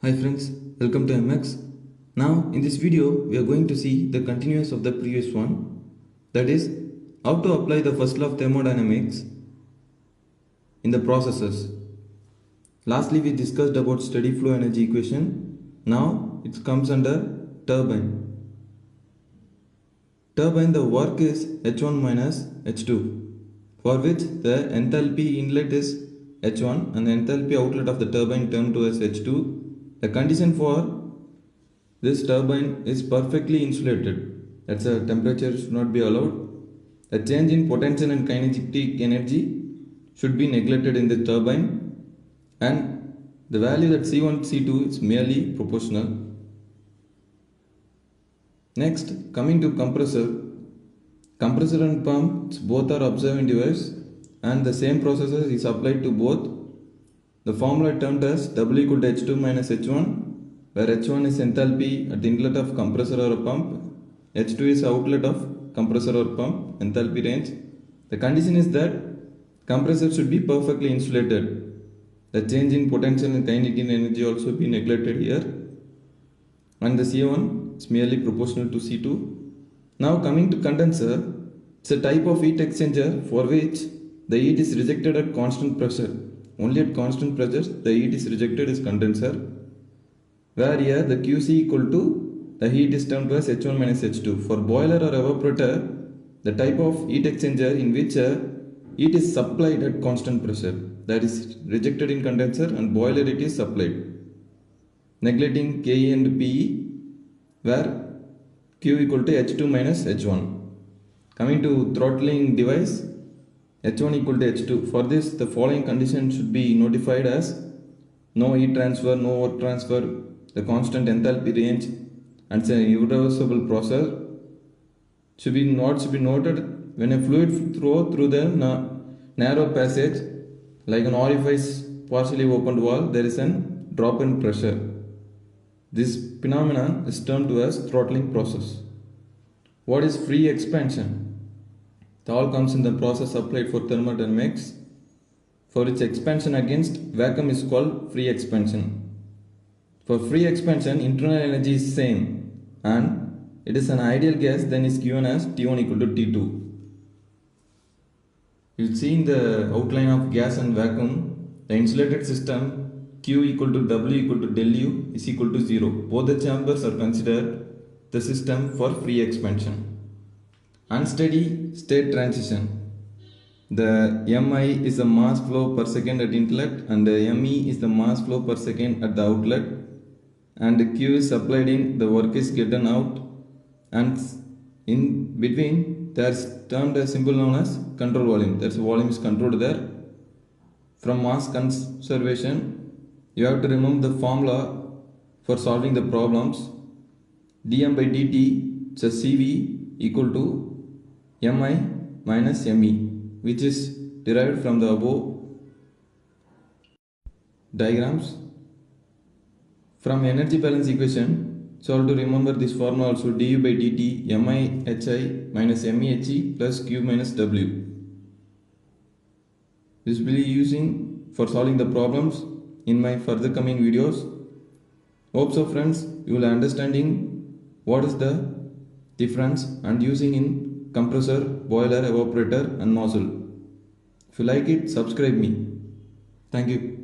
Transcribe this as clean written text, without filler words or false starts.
Hi friends, welcome to MX. Now in this video we are going to see the continuous of the previous one, that is how to apply the first law of thermodynamics in the processes. Lastly we discussed about steady flow energy equation. Now it comes under turbine. Turbine, the work is H1 minus H2, for which the enthalpy inlet is H1 and the enthalpy outlet of the turbine termed to as H2. The condition for this turbine is perfectly insulated. That's a temperature should not be allowed. The change in potential and kinetic energy should be neglected in the turbine, and the value that C1 C2 is merely proportional. Next, coming to compressor. Compressor and pump both are observing device and the same processor is applied to both. The formula termed as W equal to H2 minus H1, where H1 is enthalpy at inlet of compressor or a pump, H2 is outlet of compressor or pump, enthalpy range. The condition is that compressor should be perfectly insulated. The change in potential and kinetic energy also be neglected here, and the C1 is merely proportional to C2. Now coming to condenser, it's a type of heat exchanger for which the heat is rejected at constant pressure. Only at constant pressure the heat is rejected as condenser, where here the QC equal to the heat is termed as H1 minus H2. For boiler or evaporator, the type of heat exchanger in which heat is supplied at constant pressure, that is rejected in condenser, and boiler it is supplied, neglecting Ke and Pe, where Q equal to H2 minus H1. Coming to throttling device, H1 equal to H2. For this, the following condition should be notified as no heat transfer, no work transfer, the constant enthalpy range, and it's an irreversible process. Should be noted when a fluid flow through the narrow passage, like an orifice partially opened wall, there is a drop in pressure. This phenomenon is termed to as throttling process. What is free expansion? It all comes in the process applied for thermodynamics, for which expansion against vacuum is called free expansion. For free expansion, internal energy is same and it is an ideal gas, then is given as T1 equal to T2. You see in the outline of gas and vacuum, the insulated system Q equal to W equal to del U is equal to 0. Both the chambers are considered the system for free expansion. Unsteady state transition. The Mi is the mass flow per second at inlet and the Me is the mass flow per second at the outlet, and the Q is supplied in, the work is getting out, and in between there is termed a symbol known as control volume. That's volume is controlled there. From mass conservation, you have to remember the formula for solving the problems. dm by dt, it's a Cv equal to Mi minus Me, which is derived from the above diagrams. From energy balance equation, so to remember this formula also, du by dt Mi Hi minus Me He plus Q minus W. This will be using for solving the problems in my further coming videos. Hope so friends, you will understanding what is the difference and using in compressor, boiler, evaporator and nozzle. If you like it, subscribe me. Thank you.